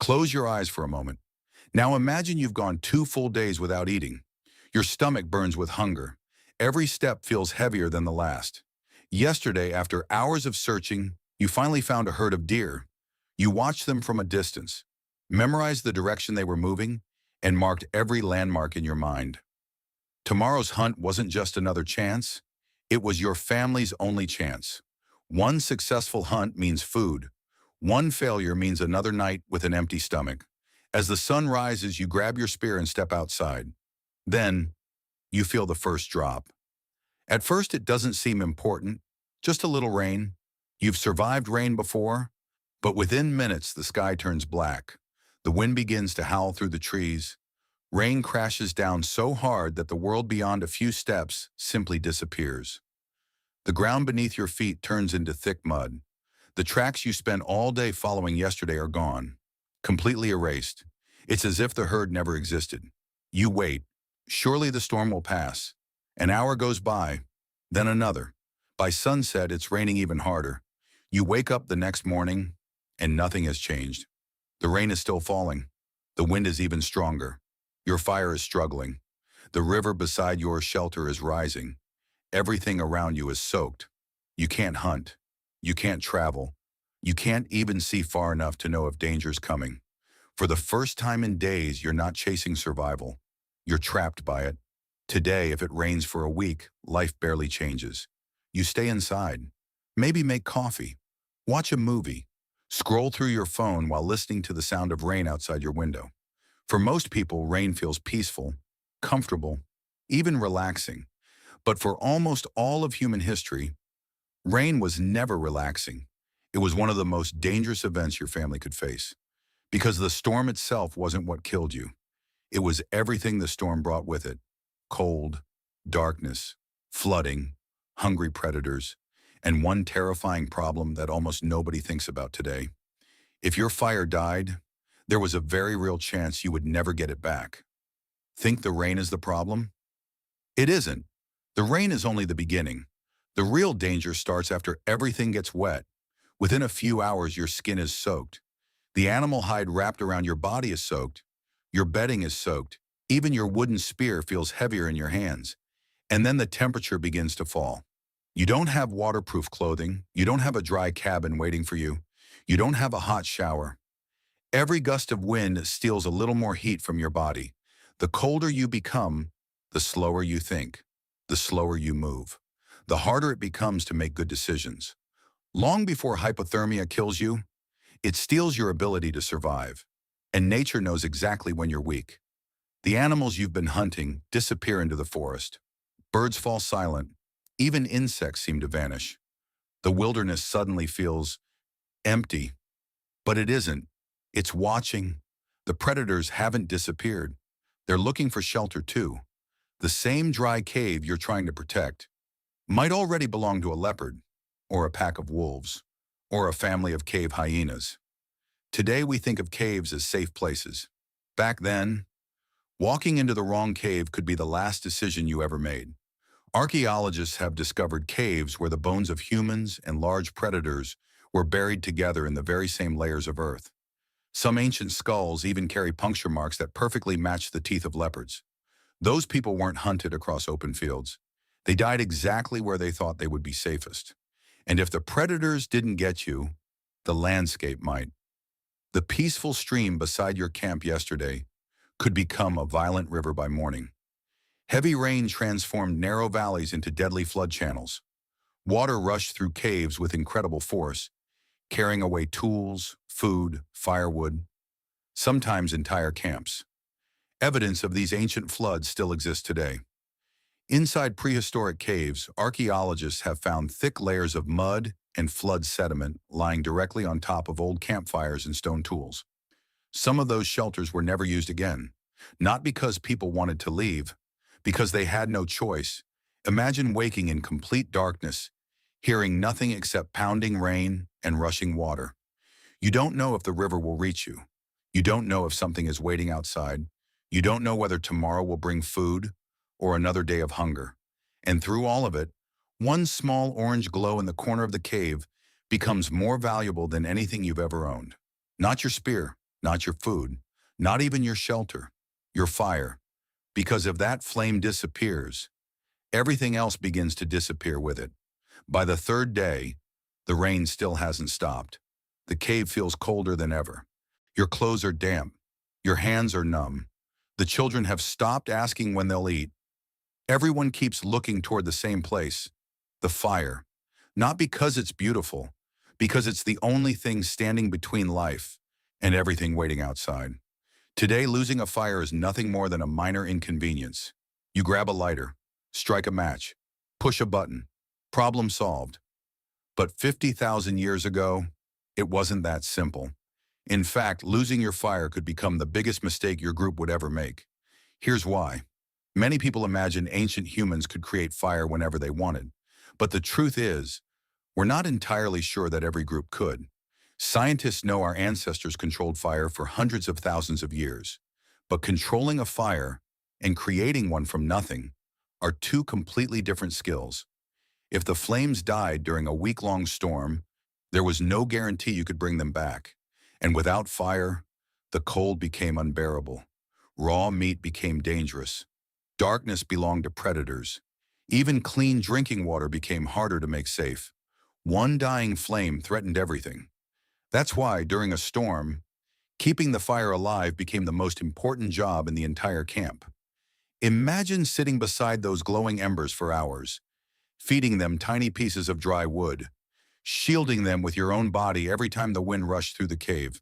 Close your eyes for a moment. Now imagine you've gone 2 full days without eating. Your stomach burns with hunger. Every step feels heavier than the last. Yesterday, after hours of searching, you finally found a herd of deer. You watched them from a distance, memorized the direction they were moving, and marked every landmark in your mind. Tomorrow's hunt wasn't just another chance, it was your family's only chance. One successful hunt means food. One failure means another night with an empty stomach. As the sun rises, you grab your spear and step outside. Then, you feel the first drop. At first, it doesn't seem important, just a little rain. You've survived rain before, but within minutes, the sky turns black. The wind begins to howl through the trees. Rain crashes down so hard that the world beyond a few steps simply disappears. The ground beneath your feet turns into thick mud. The tracks you spent all day following yesterday are gone, completely erased. It's as if the herd never existed. You wait. Surely the storm will pass. An hour goes by, then another. By sunset, it's raining even harder. You wake up the next morning, and nothing has changed. The rain is still falling. The wind is even stronger. Your fire is struggling. The river beside your shelter is rising. Everything around you is soaked. You can't hunt. You can't travel. You can't even see far enough to know if danger's coming. For the first time in days, you're not chasing survival. You're trapped by it. Today, if it rains for a week, life barely changes. You stay inside. Maybe make coffee. Watch a movie. Scroll through your phone while listening to the sound of rain outside your window. For most people, rain feels peaceful, comfortable, even relaxing. But for almost all of human history, rain was never relaxing. It was one of the most dangerous events your family could face. Because the storm itself wasn't what killed you. It was everything the storm brought with it. Cold, darkness, flooding, hungry predators, and one terrifying problem that almost nobody thinks about today. If your fire died, there was a very real chance you would never get it back. Think the rain is the problem? It isn't. The rain is only the beginning. The real danger starts after everything gets wet. Within a few hours, your skin is soaked. The animal hide wrapped around your body is soaked. Your bedding is soaked. Even your wooden spear feels heavier in your hands. And then the temperature begins to fall. You don't have waterproof clothing. You don't have a dry cabin waiting for you. You don't have a hot shower. Every gust of wind steals a little more heat from your body. The colder you become, the slower you think, the slower you move, the harder it becomes to make good decisions. Long before hypothermia kills you, it steals your ability to survive. And nature knows exactly when you're weak. The animals you've been hunting disappear into the forest. Birds fall silent. Even insects seem to vanish. The wilderness suddenly feels empty. But it isn't. It's watching. The predators haven't disappeared. They're looking for shelter too. The same dry cave you're trying to protect might already belong to a leopard, or a pack of wolves, or a family of cave hyenas. Today we think of caves as safe places. Back then, walking into the wrong cave could be the last decision you ever made. Archaeologists have discovered caves where the bones of humans and large predators were buried together in the very same layers of earth. Some ancient skulls even carry puncture marks that perfectly match the teeth of leopards. Those people weren't hunted across open fields. They died exactly where they thought they would be safest. And if the predators didn't get you, the landscape might. The peaceful stream beside your camp yesterday could become a violent river by morning. Heavy rain transformed narrow valleys into deadly flood channels. Water rushed through caves with incredible force, carrying away tools, food, firewood, sometimes entire camps. Evidence of these ancient floods still exists today. Inside prehistoric caves, archaeologists have found thick layers of mud and flood sediment lying directly on top of old campfires and stone tools. Some of those shelters were never used again, not because people wanted to leave, because they had no choice. Imagine waking in complete darkness, hearing nothing except pounding rain and rushing water. You don't know if the river will reach you. You don't know if something is waiting outside. You don't know whether tomorrow will bring food or another day of hunger. And through all of it, one small orange glow in the corner of the cave becomes more valuable than anything you've ever owned. Not your spear, not your food, not even your shelter, your fire. Because if that flame disappears, everything else begins to disappear with it. By the third day, the rain still hasn't stopped. The cave feels colder than ever. Your clothes are damp. Your hands are numb. The children have stopped asking when they'll eat. Everyone keeps looking toward the same place, the fire. Not because it's beautiful, because it's the only thing standing between life and everything waiting outside. Today, losing a fire is nothing more than a minor inconvenience. You grab a lighter, strike a match, push a button, problem solved. But 50,000 years ago, it wasn't that simple. In fact, losing your fire could become the biggest mistake your group would ever make. Here's why. Many people imagine ancient humans could create fire whenever they wanted. But the truth is, we're not entirely sure that every group could. Scientists know our ancestors controlled fire for hundreds of thousands of years. But controlling a fire and creating one from nothing are two completely different skills. If the flames died during a week-long storm, there was no guarantee you could bring them back. And without fire, the cold became unbearable. Raw meat became dangerous. Darkness belonged to predators. Even clean drinking water became harder to make safe. One dying flame threatened everything. That's why, during a storm, keeping the fire alive became the most important job in the entire camp. Imagine sitting beside those glowing embers for hours, feeding them tiny pieces of dry wood, shielding them with your own body every time the wind rushed through the cave.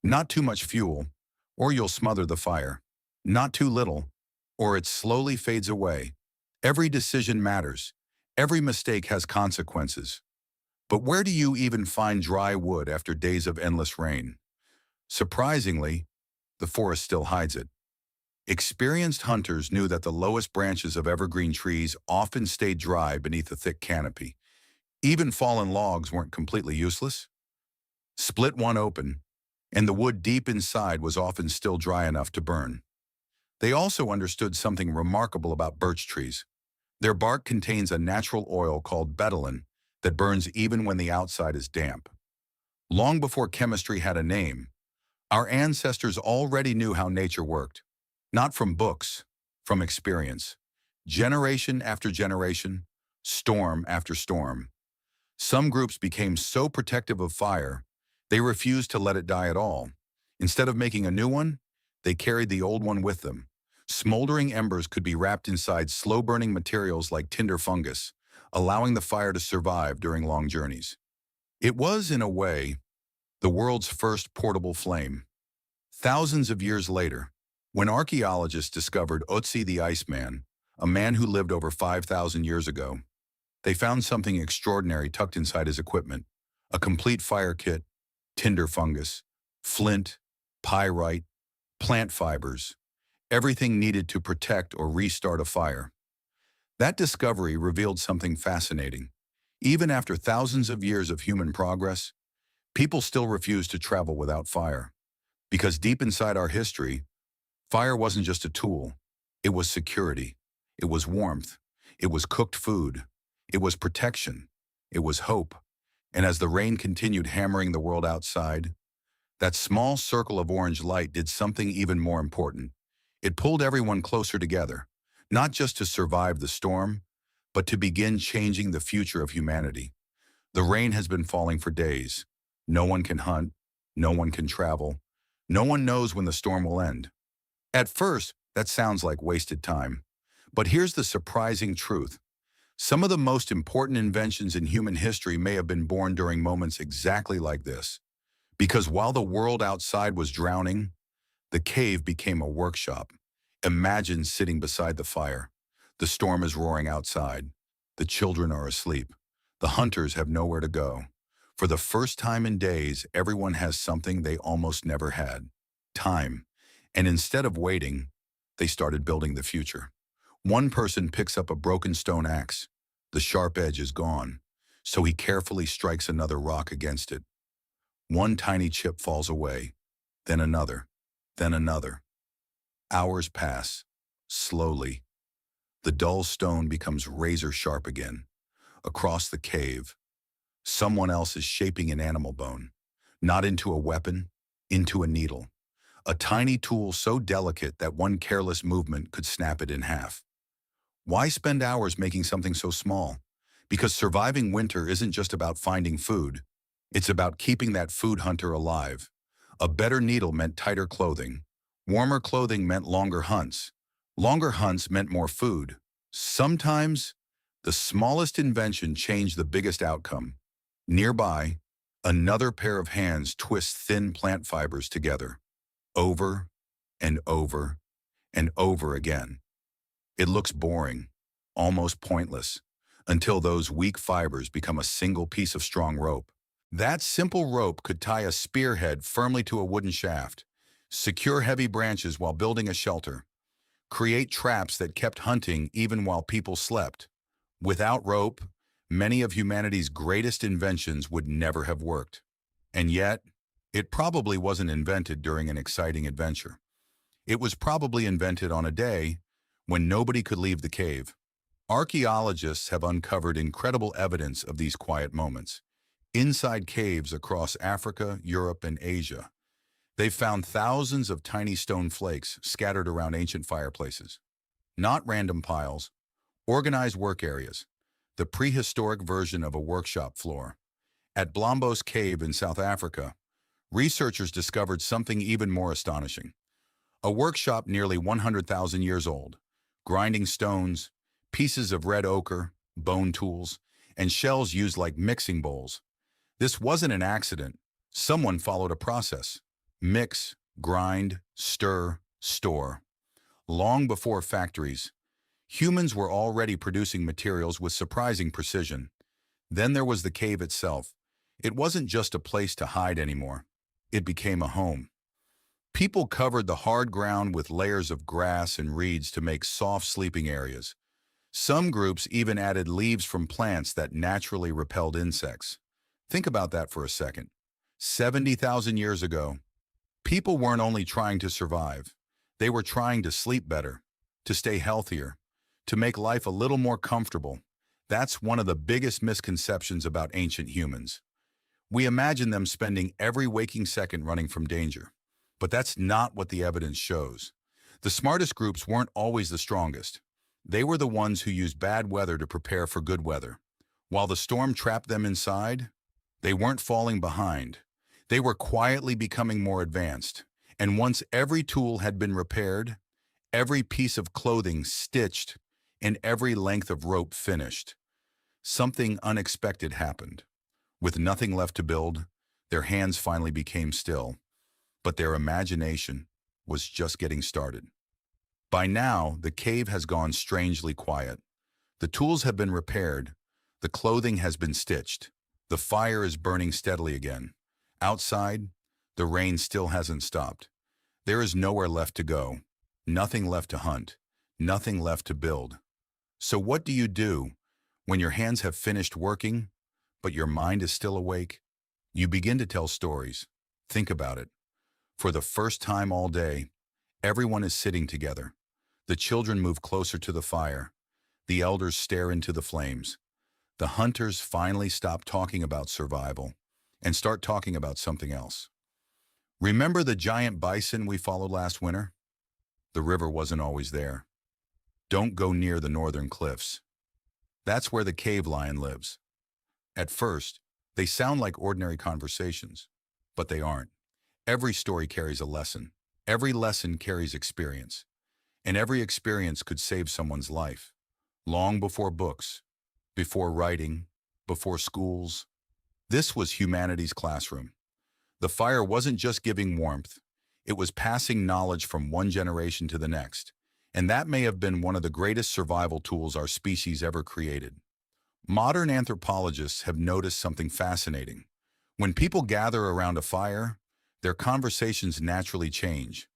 Not too much fuel, or you'll smother the fire. Not too little, or it slowly fades away. Every decision matters. Every mistake has consequences. But where do you even find dry wood after days of endless rain? Surprisingly, the forest still hides it. Experienced hunters knew that the lowest branches of evergreen trees often stayed dry beneath a thick canopy. Even fallen logs weren't completely useless. Split one open, and the wood deep inside was often still dry enough to burn. They also understood something remarkable about birch trees. Their bark contains a natural oil called betulin that burns even when the outside is damp. Long before chemistry had a name, our ancestors already knew how nature worked. Not from books, from experience. Generation after generation, storm after storm. Some groups became so protective of fire, they refused to let it die at all. Instead of making a new one, they carried the old one with them. Smoldering embers could be wrapped inside slow-burning materials like tinder fungus, allowing the fire to survive during long journeys. It was, in a way, the world's first portable flame. Thousands of years later, when archaeologists discovered Otzi the Iceman, a man who lived over 5,000 years ago, they found something extraordinary tucked inside his equipment: a complete fire kit, tinder fungus, flint, pyrite, plant fibers, everything needed to protect or restart a fire. That discovery revealed something fascinating. Even after thousands of years of human progress, people still refuse to travel without fire. Because deep inside our history, fire wasn't just a tool. It was security. It was warmth. It was cooked food. It was protection. It was hope. And as the rain continued hammering the world outside, that small circle of orange light did something even more important. It pulled everyone closer together, not just to survive the storm, but to begin changing the future of humanity. The rain has been falling for days. No one can hunt. No one can travel. No one knows when the storm will end. At first, that sounds like wasted time. But here's the surprising truth. Some of the most important inventions in human history may have been born during moments exactly like this. Because while the world outside was drowning, the cave became a workshop. Imagine sitting beside the fire. The storm is roaring outside. The children are asleep. The hunters have nowhere to go. For the first time in days, everyone has something they almost never had: time. And instead of waiting, they started building the future. One person picks up a broken stone axe. The sharp edge is gone, so he carefully strikes another rock against it. One tiny chip falls away, then another, then another. Hours pass, slowly. The dull stone becomes razor sharp again. Across the cave, someone else is shaping an animal bone, not into a weapon, into a needle. a tiny tool so delicate that one careless movement could snap it in half. Why spend hours making something so small? Because surviving winter isn't just about finding food. It's about keeping that food hunter alive. A better needle meant tighter clothing. Warmer clothing meant longer hunts. Longer hunts meant more food. Sometimes, the smallest invention changed the biggest outcome. Nearby, another pair of hands twists thin plant fibers together, over and over and over again. It looks boring, almost pointless, until those weak fibers become a single piece of strong rope. That simple rope could tie a spearhead firmly to a wooden shaft, secure heavy branches while building a shelter, create traps that kept hunting even while people slept. Without rope, many of humanity's greatest inventions would never have worked. And yet, it probably wasn't invented during an exciting adventure. It was probably invented on a day when nobody could leave the cave. Archaeologists have uncovered incredible evidence of these quiet moments. Inside caves across Africa, Europe, and Asia, they've found thousands of tiny stone flakes scattered around ancient fireplaces. Not random piles, organized work areas, the prehistoric version of a workshop floor. At Blombos Cave in South Africa, researchers discovered something even more astonishing. A workshop nearly 100,000 years old, grinding stones, pieces of red ochre, bone tools, and shells used like mixing bowls. This wasn't an accident. Someone followed a process. Mix, grind, stir, store. Long before factories, humans were already producing materials with surprising precision. Then there was the cave itself. It wasn't just a place to hide anymore. It became a home. People covered the hard ground with layers of grass and reeds to make soft sleeping areas. Some groups even added leaves from plants that naturally repelled insects. Think about that for a second. 70,000 years ago, people weren't only trying to survive. They were trying to sleep better, to stay healthier, to make life a little more comfortable. That's one of the biggest misconceptions about ancient humans. We imagine them spending every waking second running from danger. But that's not what the evidence shows. The smartest groups weren't always the strongest. They were the ones who used bad weather to prepare for good weather. While the storm trapped them inside, they weren't falling behind. They were quietly becoming more advanced. And once every tool had been repaired, every piece of clothing stitched, and every length of rope finished, something unexpected happened. With nothing left to build, their hands finally became still. But their imagination was just getting started. By now, the cave has gone strangely quiet. The tools have been repaired, the clothing has been stitched, the fire is burning steadily again. Outside, the rain still hasn't stopped. There is nowhere left to go, nothing left to hunt, nothing left to build. So what do you do when your hands have finished working, but your mind is still awake? You begin to tell stories. Think about it. For the first time all day, everyone is sitting together. The children move closer to the fire. The elders stare into the flames. The hunters finally stop talking about survival and start talking about something else. Remember the giant bison we followed last winter? The river wasn't always there. Don't go near the northern cliffs. That's where the cave lion lives. At first, they sound like ordinary conversations, but they aren't. Every story carries a lesson. Every lesson carries experience. And every experience could save someone's life. Long before books, before writing, before schools. This was humanity's classroom. The fire wasn't just giving warmth. It was passing knowledge from one generation to the next. And that may have been one of the greatest survival tools our species ever created. Modern anthropologists have noticed something fascinating. When people gather around a fire, their conversations naturally change.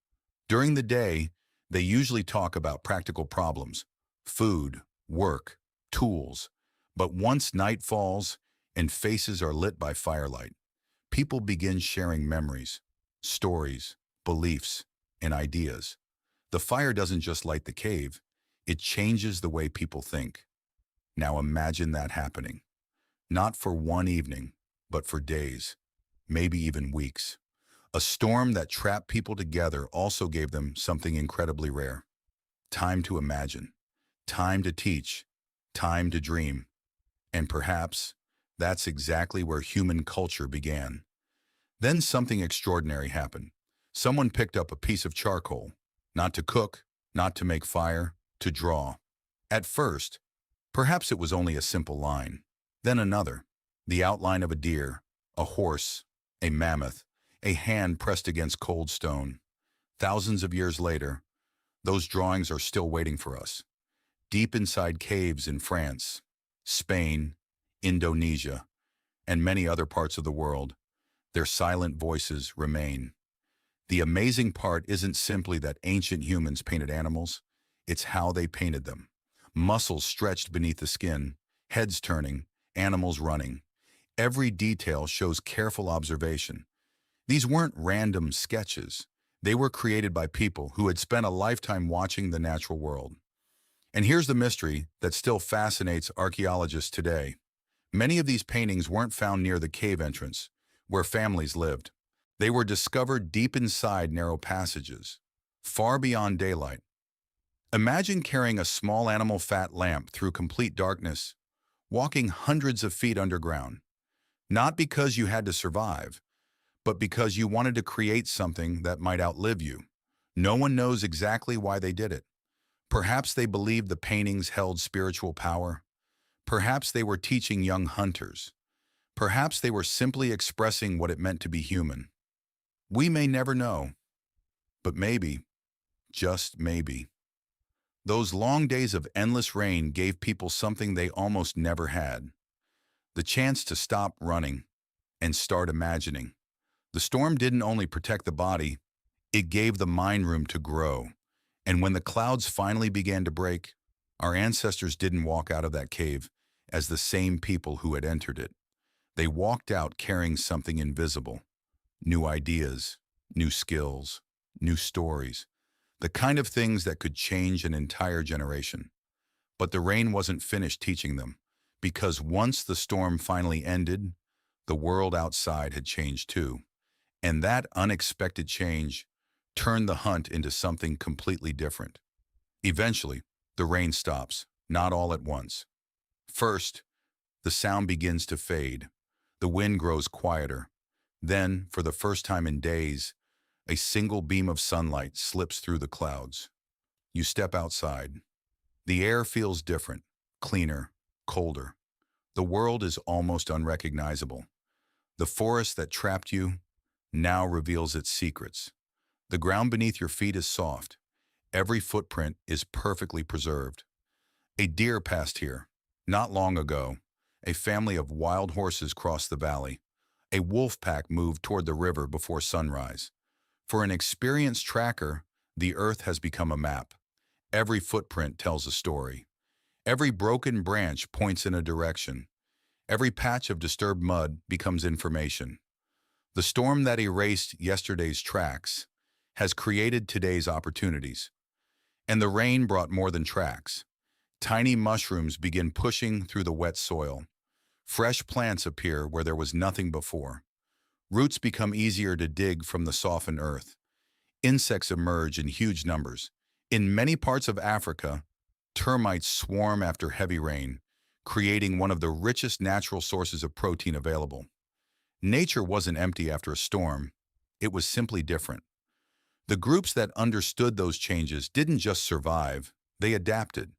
During the day, they usually talk about practical problems, food, work, tools. But once night falls and faces are lit by firelight, people begin sharing memories, stories, beliefs, and ideas. The fire doesn't just light the cave, it changes the way people think. Now imagine that happening. Not for one evening, but for days, maybe even weeks. A storm that trapped people together also gave them something incredibly rare: time to imagine, time to teach, time to dream. And perhaps that's exactly where human culture began. Then something extraordinary happened. Someone picked up a piece of charcoal, not to cook, not to make fire, to draw. At first, perhaps it was only a simple line. Then another, the outline of a deer, a horse, a mammoth, a hand pressed against cold stone. Thousands of years later, those drawings are still waiting for us, deep inside caves in France, Spain, Indonesia, and many other parts of the world. Their silent voices remain. The amazing part isn't simply that ancient humans painted animals, it's how they painted them. Muscles stretched beneath the skin, heads turning, animals running. Every detail shows careful observation. These weren't random sketches. They were created by people who had spent a lifetime watching the natural world. And here's the mystery that still fascinates archaeologists today. Many of these paintings weren't found near the cave entrance, where families lived. They were discovered deep inside narrow passages, far beyond daylight. Imagine carrying a small animal fat lamp through complete darkness, walking hundreds of feet underground, not because you had to survive, but because you wanted to create something that might outlive you. No one knows exactly why they did it. Perhaps they believed the paintings held spiritual power. Perhaps they were teaching young hunters. Perhaps they were simply expressing what it meant to be human. We may never know, but maybe, just maybe, those long days of endless rain gave people something they almost never had: the chance to stop running and start imagining. The storm didn't only protect the body, it gave the mind room to grow. And when the clouds finally began to break, our ancestors didn't walk out of that cave as the same people who had entered it. They walked out carrying something invisible: new ideas, new skills, new stories, the kind of things that could change an entire generation. But the rain wasn't finished teaching them, because once the storm finally ended, the world outside had changed too. And that unexpected change turned the hunt into something completely different. Eventually, the rain stops, not all at once. First, the sound begins to fade. The wind grows quieter. Then, for the first time in days, a single beam of sunlight slips through the clouds. You step outside. The air feels different, cleaner, colder. The world is almost unrecognizable. The forest that trapped you now reveals its secrets. The ground beneath your feet is soft. Every footprint is perfectly preserved. A deer passed here, not long ago. A family of wild horses crossed the valley. A wolf pack moved toward the river before sunrise. For an experienced tracker, the earth has become a map. Every footprint tells a story. Every broken branch points in a direction. Every patch of disturbed mud becomes information. The storm that erased yesterday's tracks has created today's opportunities. And the rain brought more than tracks. Tiny mushrooms begin pushing through the wet soil. Fresh plants appear where there was nothing before. Roots become easier to dig from the softened earth. Insects emerge in huge numbers. In many parts of Africa, termites swarm after heavy rain, creating one of the richest natural sources of protein available. Nature wasn't empty after a storm. It was simply different. The groups that understood those changes didn't just survive, they adapted.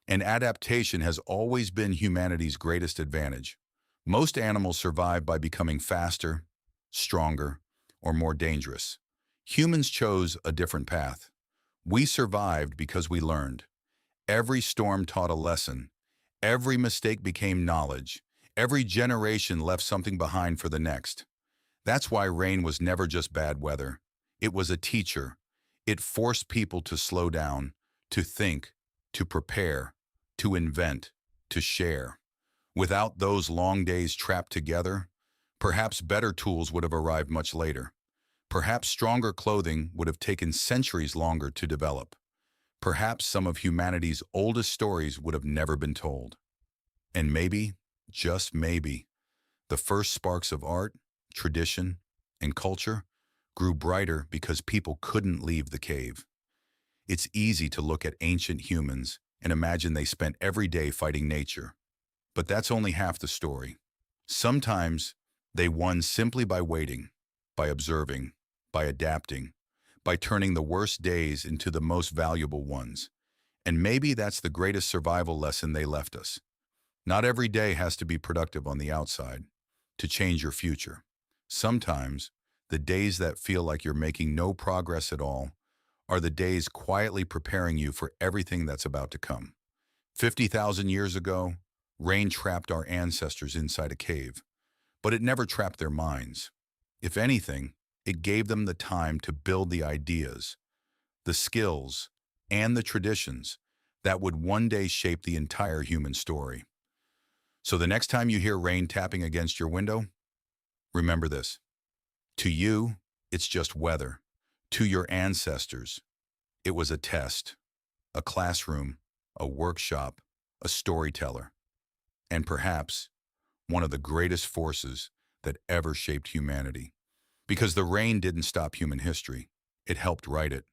And adaptation has always been humanity's greatest advantage. Most animals survive by becoming faster, stronger, or more dangerous. Humans chose a different path. We survived because we learned. Every storm taught a lesson. Every mistake became knowledge. Every generation left something behind for the next. That's why rain was never just bad weather. It was a teacher. It forced people to slow down, to think, to prepare, to invent, to share. Without those long days trapped together, perhaps better tools would have arrived much later. Perhaps stronger clothing would have taken centuries longer to develop. Perhaps some of humanity's oldest stories would have never been told. And maybe, just maybe, the first sparks of art, tradition, and culture grew brighter because people couldn't leave the cave. It's easy to look at ancient humans and imagine they spent every day fighting nature. But that's only half the story. Sometimes they won simply by waiting, by observing, by adapting, by turning the worst days into the most valuable ones. And maybe that's the greatest survival lesson they left us. Not every day has to be productive on the outside to change your future. Sometimes, the days that feel like you're making no progress at all are the days quietly preparing you for everything that's about to come. 50,000 years ago, rain trapped our ancestors inside a cave, but it never trapped their minds. If anything, it gave them the time to build the ideas, the skills, and the traditions that would one day shape the entire human story. So the next time you hear rain tapping against your window, remember this. To you, it's just weather. To your ancestors, it was a test, a classroom, a workshop, a storyteller, and perhaps one of the greatest forces that ever shaped humanity. Because the rain didn't stop human history, it helped write it.